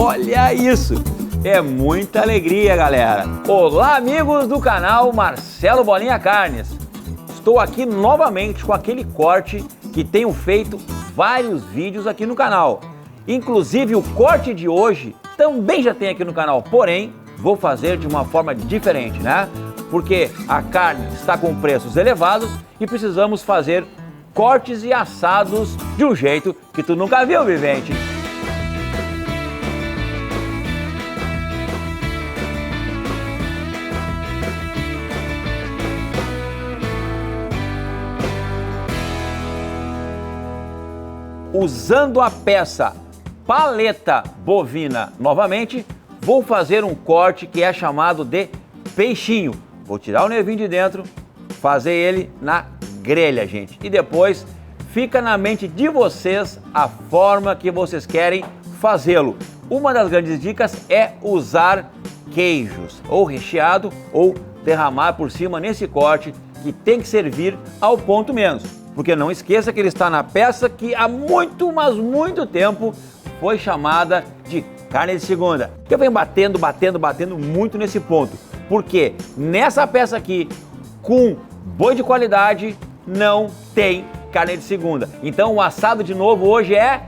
Olha isso! É muita alegria, galera! Olá, amigos do canal Marcelo Bolinha Carnes! Estou aqui novamente com aquele corte que tenho feito vários vídeos aqui no canal. Inclusive o corte de hoje também já tem aqui no canal, porém vou fazer de uma forma diferente, né? Porque a carne está com preços elevados e precisamos fazer cortes e assados de um jeito que tu nunca viu, vivente. Usando a peça paleta bovina novamente, vou fazer um corte que é chamado de peixinho. Vou tirar o nervinho de dentro, fazer ele na grelha, gente. E depois fica na mente de vocês a forma que vocês querem fazê-lo. Uma das grandes dicas é usar queijos, ou recheado, ou derramar por cima nesse corte, que tem que servir ao ponto menos. Porque não esqueça que ele está na peça que há muito, mas muito tempo foi chamada de carne de segunda. Eu venho batendo muito nesse ponto. Porque nessa peça aqui, com boi de qualidade, não tem carne de segunda. Então o assado de novo hoje é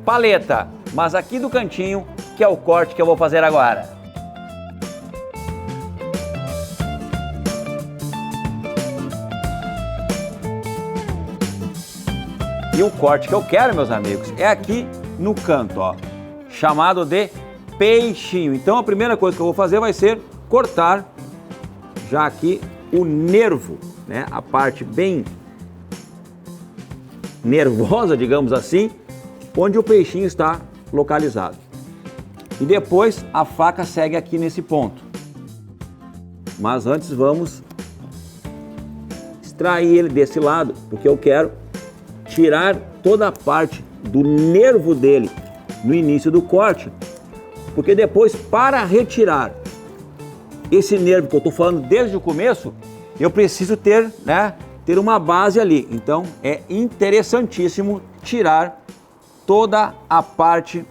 paleta. Mas aqui do cantinho, que é o corte que eu vou fazer agora. E o corte que eu quero, meus amigos, é aqui no canto, ó, chamado de peixinho. Então a primeira coisa que eu vou fazer vai ser cortar já aqui o nervo, né? A parte bem nervosa, digamos assim, onde o peixinho está localizado. E depois a faca segue aqui nesse ponto. Mas antes vamos extrair ele desse lado, porque eu quero tirar toda a parte do nervo dele no início do corte, porque depois, para retirar esse nervo que eu estou falando desde o começo, eu preciso ter, né, ter uma base ali. Então é interessantíssimo tirar toda a parte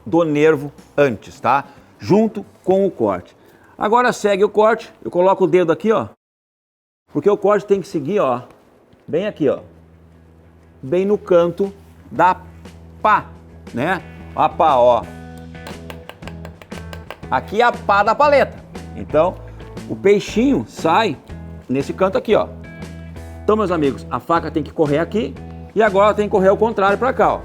do nervo antes, tá? Junto com o corte. Agora segue o corte, eu coloco o dedo aqui, ó, porque o corte tem que seguir, ó, bem aqui, ó, bem no canto da pá, né? A pá, ó. Aqui é a pá da paleta. Então, o peixinho sai nesse canto aqui, ó. Então, meus amigos, a faca tem que correr aqui e agora ela tem que correr ao contrário para cá, ó.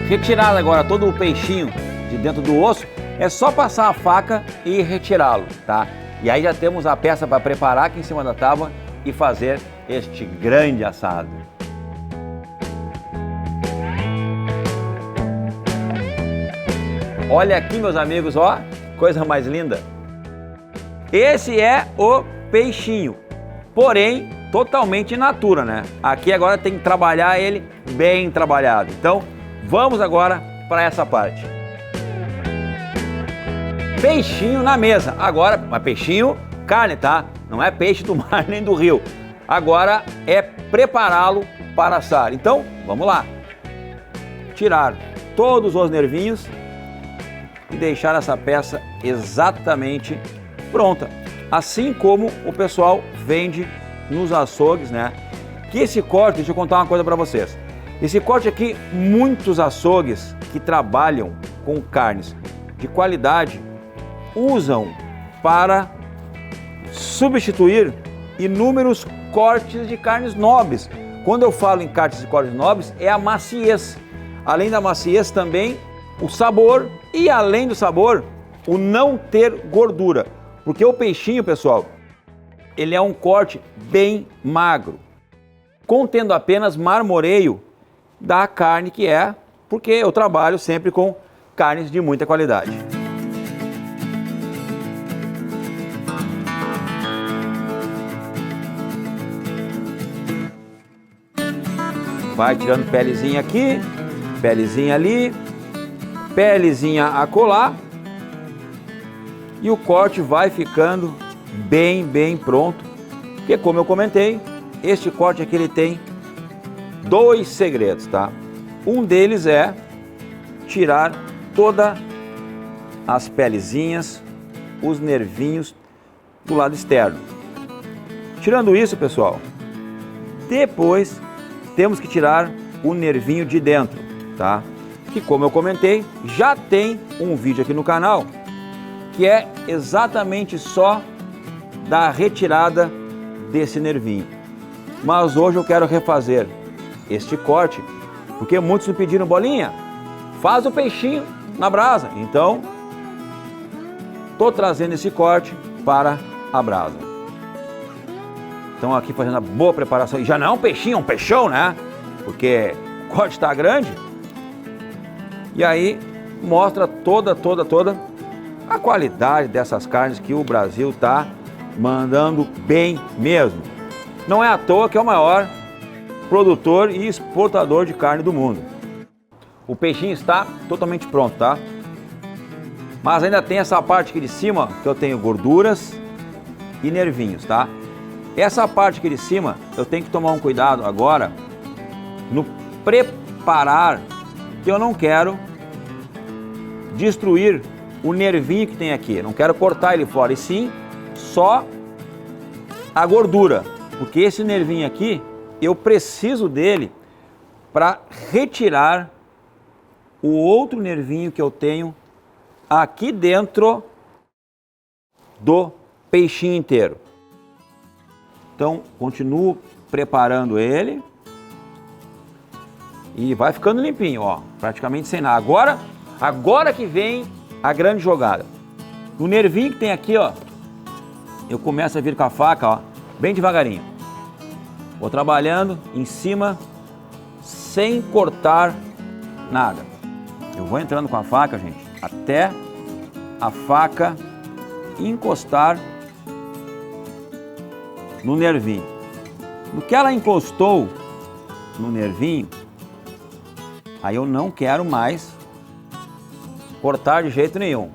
Retirado agora todo o peixinho de dentro do osso, é só passar a faca e retirá-lo, tá? E aí já temos a peça para preparar aqui em cima da tábua e fazer este grande assado. Olha aqui, meus amigos, ó, coisa mais linda. Esse é o peixinho, porém totalmente in natura, né? Aqui agora tem que trabalhar ele bem trabalhado. Então, vamos agora para essa parte. Peixinho na mesa. Agora, mas peixinho, carne, tá? Não é peixe do mar nem do rio. Agora é prepará-lo para assar. Então, vamos lá. Tirar todos os nervinhos e deixar essa peça exatamente pronta. Assim como o pessoal vende nos açougues, né? Que esse corte, deixa eu contar uma coisa para vocês. Esse corte aqui, muitos açougues que trabalham com carnes de qualidade usam para substituir inúmeros cortes de carnes nobres. Quando eu falo em cortes de carnes nobres, é a maciez. Além da maciez também o sabor e além do sabor, o não ter gordura. Porque o peixinho, pessoal, ele é um corte bem magro, contendo apenas marmoreio da carne que é, porque eu trabalho sempre com carnes de muita qualidade. Vai tirando pelezinha aqui, pelezinha ali, pelezinha acolá. E o corte vai ficando bem pronto. Porque como eu comentei, este corte aqui ele tem 2 segredos, tá? Um deles é tirar todas as pelezinhas, os nervinhos do lado externo. Tirando isso, pessoal, depois temos que tirar o nervinho de dentro, tá? Que como eu comentei, já tem um vídeo aqui no canal que é exatamente só da retirada desse nervinho. Mas hoje eu quero refazer este corte, porque muitos me pediram: Bolinha, faz o peixinho na brasa. Então, estou trazendo esse corte para a brasa. Então aqui fazendo a boa preparação. E já não é um peixinho, é um peixão, né? Porque o corte está grande. E aí mostra toda a qualidade dessas carnes que o Brasil está mandando bem mesmo. Não é à toa que é o maior produtor e exportador de carne do mundo. O peixinho está totalmente pronto, tá? Mas ainda tem essa parte aqui de cima que eu tenho gorduras e nervinhos, tá? Essa parte aqui de cima eu tenho que tomar um cuidado agora no preparar, que eu não quero destruir o nervinho que tem aqui. Não quero cortar ele fora, e sim só a gordura, porque esse nervinho aqui eu preciso dele para retirar o outro nervinho que eu tenho aqui dentro do peixinho inteiro. Então continuo preparando ele e vai ficando limpinho, ó, praticamente sem nada. Agora que vem a grande jogada. No nervinho que tem aqui, ó, eu começo a vir com a faca, ó, bem devagarinho. Vou trabalhando em cima sem cortar nada. Eu vou entrando com a faca, gente, até a faca encostar no nervinho. No que ela encostou no nervinho, aí eu não quero mais cortar de jeito nenhum.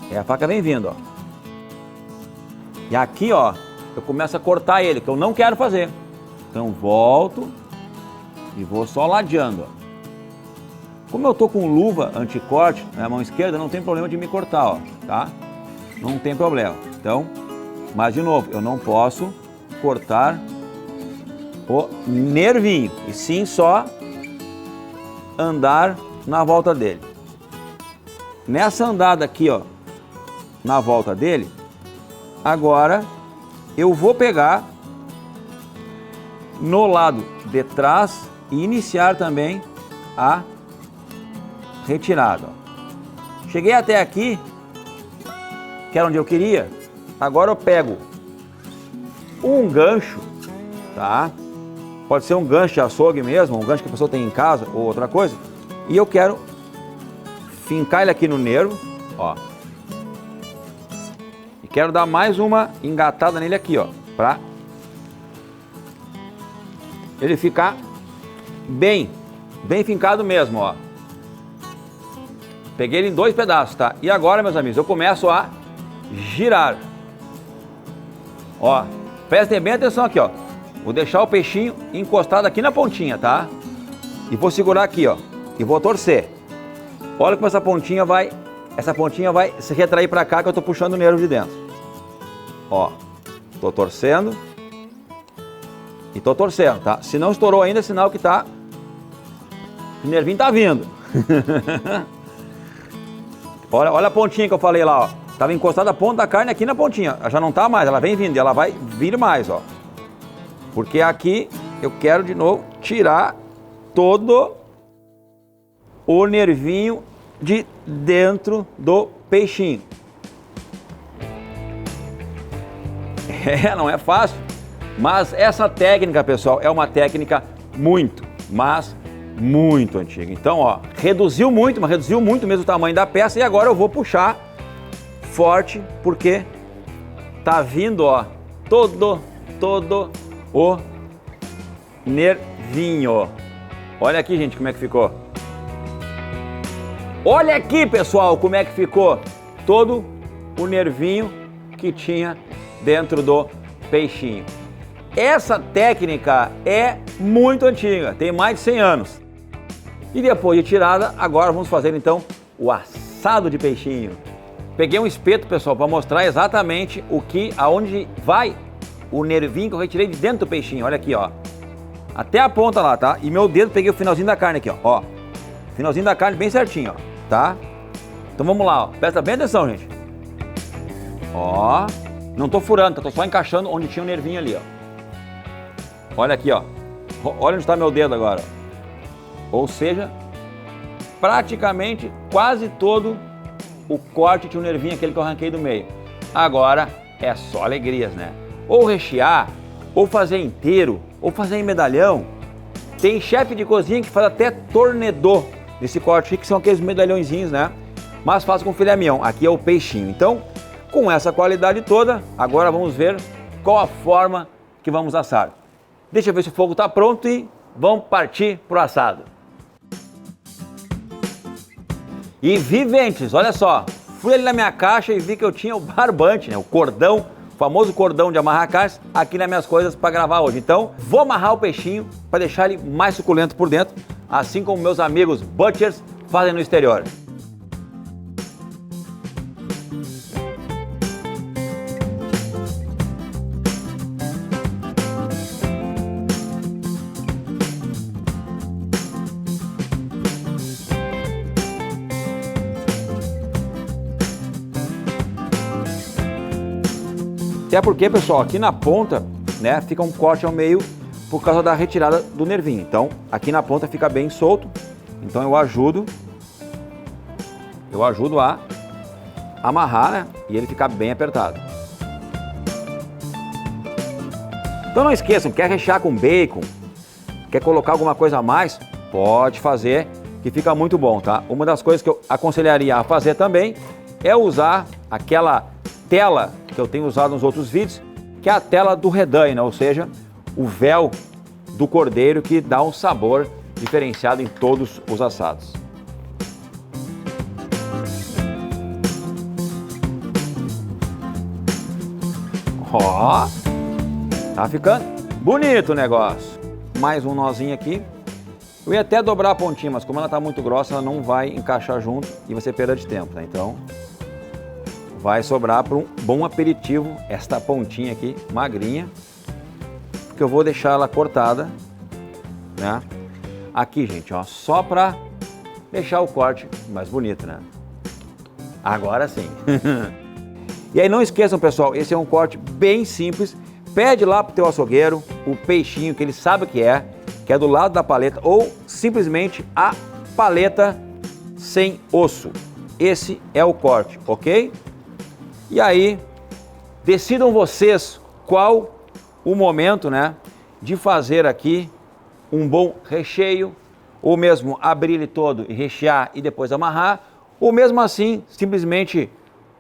E a faca vem vindo, ó. E aqui, ó, eu começo a cortar ele, que eu não quero fazer. Então volto e vou só ladeando, ó. Como eu tô com luva anticorte na mão esquerda, não tem problema de me cortar, ó, tá? Não tem problema. Então, mas de novo, eu não posso cortar o nervinho, e sim só andar na volta dele. Nessa andada aqui, ó, na volta dele, agora eu vou pegar no lado de trás e iniciar também a retirada. Cheguei até aqui, que era onde eu queria. Agora eu pego um gancho, tá? Pode ser um gancho de açougue mesmo, um gancho que a pessoa tem em casa ou outra coisa. E eu quero fincar ele aqui no nervo, ó. E quero dar mais uma engatada nele aqui, ó, pra ele ficar bem fincado mesmo, ó. Peguei ele em 2 pedaços, tá? E agora, meus amigos, eu começo a girar. Ó, prestem bem atenção aqui, ó. Vou deixar o peixinho encostado aqui na pontinha, tá? E vou segurar aqui, ó. E vou torcer. Olha como essa pontinha vai se retrair pra cá, que eu tô puxando o nervo de dentro. Ó, tô torcendo. E tô torcendo, tá? Se não estourou ainda, é sinal que tá... O nervinho tá vindo. Olha a pontinha que eu falei lá, ó. Tava encostada a ponta da carne aqui na pontinha. Ela já não tá mais, ela vem vindo e ela vai vir mais, ó. Porque aqui eu quero de novo tirar todo o nervinho de dentro do peixinho. Não é fácil, mas essa técnica, pessoal, é uma técnica muito antiga. Então, ó, reduziu muito mesmo o tamanho da peça, e agora eu vou puxar forte, porque tá vindo, ó, todo o nervinho nervinho. Olha aqui, gente, como é que ficou. Olha aqui, pessoal, como é que ficou todo o nervinho que tinha dentro do peixinho. Essa técnica é muito antiga, tem mais de 100 anos. E depois de tirada, agora vamos fazer então o assado de peixinho. Peguei um espeto, pessoal, para mostrar exatamente aonde vai o nervinho que eu retirei de dentro do peixinho. Olha aqui, ó. Até a ponta lá, tá? E meu dedo, peguei o finalzinho da carne aqui, ó. Finalzinho da carne bem certinho, ó. Tá? Então vamos lá, ó. Presta bem atenção, gente. Ó. Não tô furando, tá? Tô só encaixando onde tinha o nervinho ali, ó. Olha aqui, ó. Olha onde está meu dedo agora. Ou seja, praticamente quase todo o corte tinha um nervinho, aquele que eu arranquei do meio. Agora é só alegrias, né? Ou rechear, ou fazer inteiro, ou fazer em medalhão. Tem chefe de cozinha que faz até tornedô desse corte aqui, que são aqueles medalhõezinhos, né? Mas faz com filé mignon. Aqui é o peixinho. Então, com essa qualidade toda, agora vamos ver qual a forma que vamos assar. Deixa eu ver se o fogo está pronto e vamos partir para o assado. E viventes, olha só, fui ali na minha caixa e vi que eu tinha o barbante, né? O cordão, o famoso cordão de amarrar carnes, aqui nas minhas coisas para gravar hoje. Então, vou amarrar o peixinho para deixar ele mais suculento por dentro, assim como meus amigos butchers fazem no exterior. Até porque, pessoal, aqui na ponta, né, fica um corte ao meio por causa da retirada do nervinho. Então, aqui na ponta fica bem solto. Então eu ajudo a amarrar, né, e ele ficar bem apertado. Então não esqueçam, quer rechear com bacon, quer colocar alguma coisa a mais, pode fazer, que fica muito bom, tá? Uma das coisas que eu aconselharia a fazer também é usar aquela tela que eu tenho usado nos outros vídeos, que é a tela do redanho, né? Ou seja, o véu do cordeiro, que dá um sabor diferenciado em todos os assados. Ó, tá ficando bonito o negócio. Mais um nozinho aqui. Eu ia até dobrar a pontinha, mas como ela tá muito grossa, ela não vai encaixar junto e você perda de tempo, tá? Então, vai sobrar para um bom aperitivo esta pontinha aqui, magrinha, porque eu vou deixar ela cortada, né? Aqui, gente, ó, só para deixar o corte mais bonito, né? Agora sim. E aí não esqueçam, pessoal, esse é um corte bem simples. Pede lá pro teu açougueiro o peixinho que ele sabe que é do lado da paleta, ou simplesmente a paleta sem osso. Esse é o corte, ok? E aí, decidam vocês qual o momento, né, de fazer aqui um bom recheio, ou mesmo abrir ele todo e rechear e depois amarrar, ou mesmo assim, simplesmente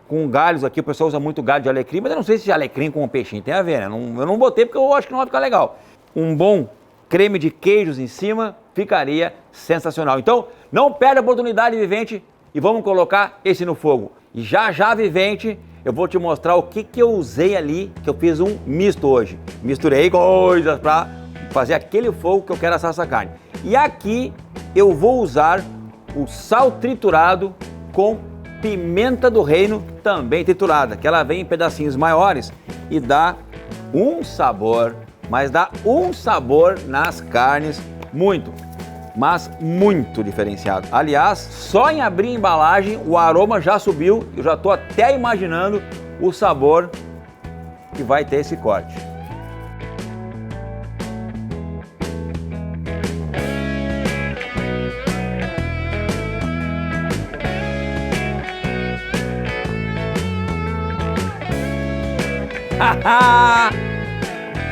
com galhos aqui. O pessoal usa muito galho de alecrim, mas eu não sei se alecrim com peixinho tem a ver, né? Eu não botei porque eu acho que não vai ficar legal. Um bom creme de queijos em cima ficaria sensacional. Então, não perde a oportunidade, vivente, e vamos colocar esse no fogo. E já, vivente, eu vou te mostrar o que eu usei ali, que eu fiz um misto hoje. Misturei coisas para fazer aquele fogo que eu quero assar essa carne. E aqui eu vou usar o sal triturado com pimenta do reino também triturada, que ela vem em pedacinhos maiores e dá um sabor, mas dá um sabor nas carnes muito, mas muito diferenciado. Aliás, só em abrir a embalagem o aroma já subiu, eu já estou até imaginando o sabor que vai ter esse corte.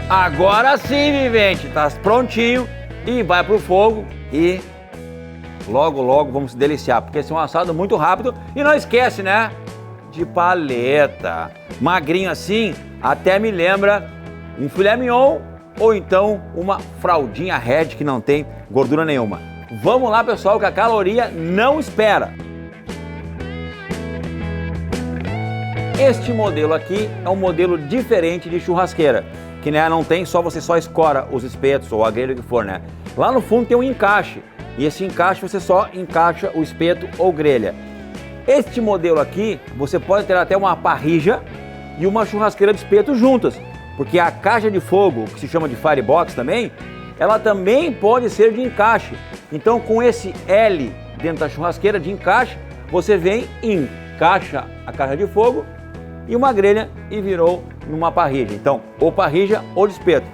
Agora sim, vivente, tá prontinho e vai pro fogo e logo vamos se deliciar, porque esse é um assado muito rápido. E não esquece, né, de paleta. Magrinho assim, até me lembra um filé mignon ou então uma fraldinha Red que não tem gordura nenhuma. Vamos lá, pessoal, que a caloria não espera. Este modelo aqui é um modelo diferente de churrasqueira, que né, não tem você só escora os espetos ou a grelha que for, né? Lá no fundo tem um encaixe, e esse encaixe você só encaixa o espeto ou grelha. Este modelo aqui, você pode ter até uma parrilla e uma churrasqueira de espeto juntas, porque a caixa de fogo, que se chama de firebox também, ela também pode ser de encaixe. Então com esse L dentro da churrasqueira de encaixe, você vem, encaixa a caixa de fogo e uma grelha e virou numa parrilla. Então, ou parrilla ou de espeto.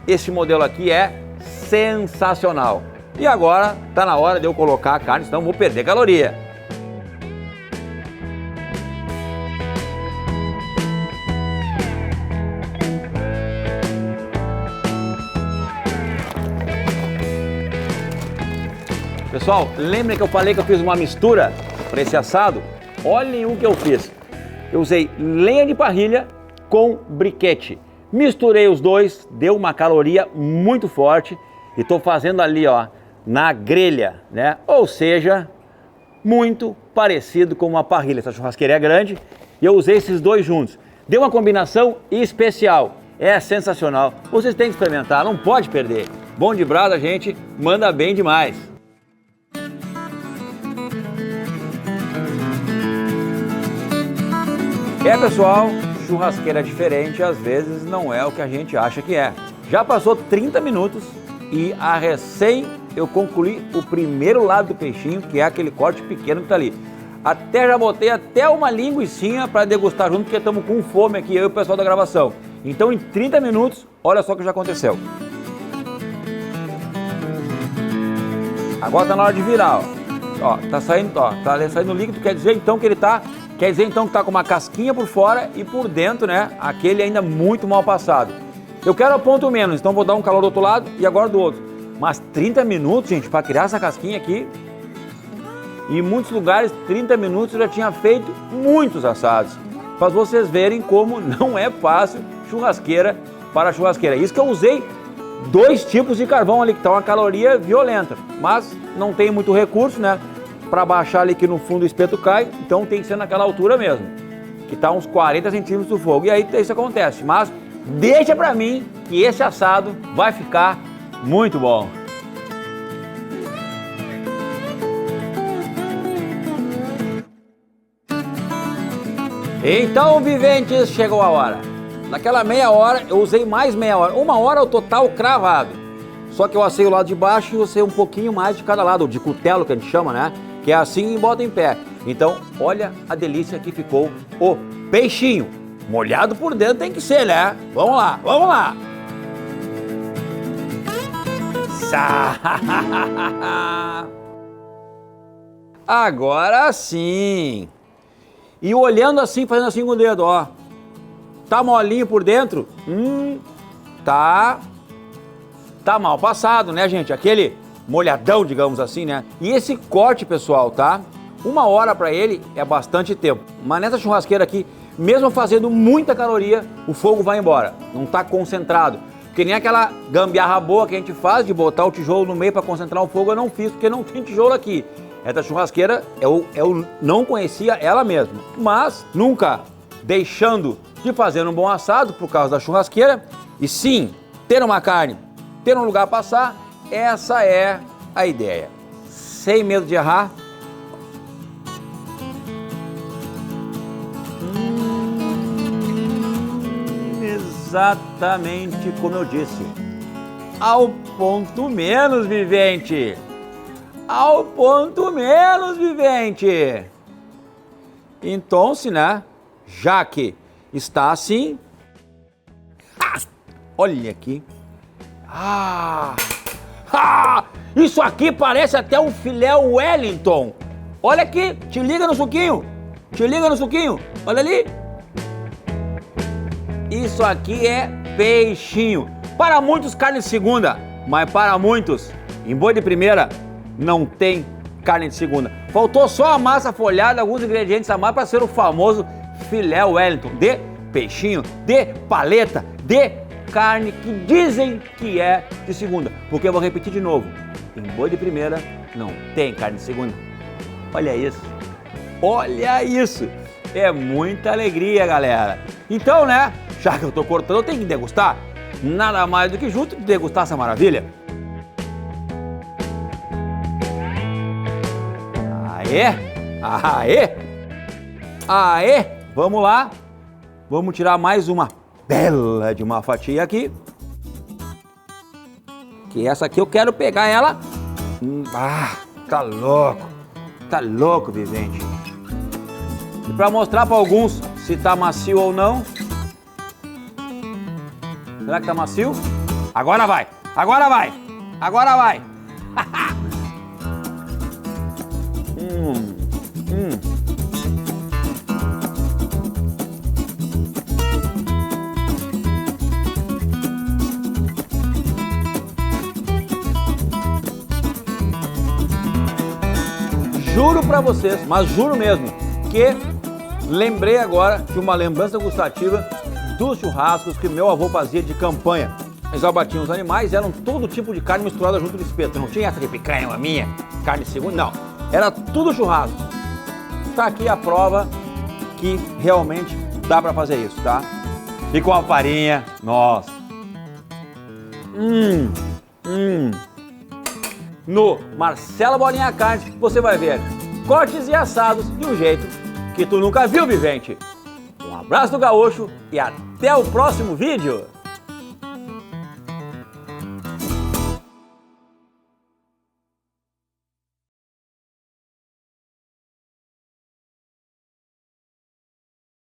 Esse modelo aqui é sensacional. E agora tá na hora de eu colocar a carne, senão eu vou perder caloria. Pessoal, lembra que eu falei que eu fiz uma mistura para esse assado? Olhem o que eu fiz. Eu usei lenha de parrilha com briquete. Misturei os dois, deu uma caloria muito forte e estou fazendo ali, ó, na grelha, né? Ou seja, muito parecido com uma parrilha. Essa churrasqueira é grande e eu usei esses dois juntos. Deu uma combinação especial. É sensacional. Vocês têm que experimentar, não pode perder. Bom de brasa, gente, manda bem demais. Pessoal, churrasqueira diferente às vezes não é o que a gente acha que é. Já passou 30 minutos e a recém eu concluí o primeiro lado do peixinho, que é aquele corte pequeno que tá ali. Até já botei até uma linguicinha para degustar junto, porque estamos com fome aqui, eu e o pessoal da gravação. Então em 30 minutos, olha só o que já aconteceu. Agora tá na hora de virar, ó, tá saindo líquido, quer dizer então que ele tá com uma casquinha por fora e por dentro, né, aquele ainda muito mal passado. Eu quero a ponto menos, então vou dar um calor do outro lado e agora do outro. Mas 30 minutos, gente, para criar essa casquinha aqui. Em muitos lugares, 30 minutos eu já tinha feito muitos assados. Para vocês verem como não é fácil churrasqueira para churrasqueira. Isso que eu usei 2 tipos de carvão ali, que tá uma caloria violenta. Mas não tem muito recurso, né? Para baixar ali que no fundo o espeto cai, então tem que ser naquela altura mesmo, que está uns 40 centímetros do fogo, e aí isso acontece, mas deixa para mim que esse assado vai ficar muito bom. Então, viventes, chegou a hora. Naquela meia hora, eu usei mais meia hora, 1 hora o total cravado, só que eu assei o lado de baixo e usei um pouquinho mais de cada lado, de cutelo que a gente chama, né? Que é assim e bota em pé. Então, olha a delícia que ficou o peixinho. Molhado por dentro tem que ser, né? Vamos lá, vamos lá! Agora sim! E olhando assim, fazendo assim com o dedo, ó. Tá molinho por dentro? Tá mal passado, né, gente? Aquele molhadão, digamos assim, né? E esse corte, pessoal, tá? 1 hora para ele é bastante tempo. Mas nessa churrasqueira aqui, mesmo fazendo muita caloria, o fogo vai embora. Não tá concentrado. Porque nem aquela gambiarra boa que a gente faz de botar o tijolo no meio para concentrar o fogo, eu não fiz, porque não tem tijolo aqui. Essa churrasqueira, eu não conhecia ela mesma. Mas nunca deixando de fazer um bom assado por causa da churrasqueira. E sim, ter uma carne, ter um lugar a passar, essa é a ideia. Sem medo de errar. Exatamente como eu disse. Ao ponto menos, vivente. Ao ponto menos, vivente. Então, né, já que está assim, olha aqui. Isso aqui parece até um filé Wellington. Olha aqui, te liga no suquinho. Te liga no suquinho. Olha ali. Isso aqui é peixinho. Para muitos, carne de segunda. Mas para muitos, em boi de primeira, não tem carne de segunda. Faltou só a massa folhada, alguns ingredientes a mais para ser o famoso filé Wellington. De peixinho, de paleta, de carne que dizem que é de segunda. Porque eu vou repetir de novo, em boi de primeira não tem carne de segunda. Olha isso, olha isso, é muita alegria, galera. Então, né, já que eu tô cortando, eu tenho que degustar. Nada mais do que justo de degustar essa maravilha. Aê, aê, aê, vamos lá, vamos tirar mais uma bela de uma fatia aqui. Que essa aqui eu quero pegar ela. Tá louco, Vivente. E para mostrar para alguns se tá macio ou não. Será que tá macio? Agora vai, agora vai, agora vai. Juro pra vocês, mas juro mesmo, que lembrei agora de uma lembrança gustativa dos churrascos que meu avô fazia de campanha. Eles abatiam os animais, eram todo tipo de carne misturada junto do espeto. Não tinha essa de picanha, uma minha, carne segunda, não. Era tudo churrasco. Tá aqui a prova que realmente dá pra fazer isso, tá? E com a farinha, nossa. No Marcelo Bolinha Carnes você vai ver cortes e assados de um jeito que tu nunca viu, Vivente. Um abraço do Gaúcho e até o próximo vídeo!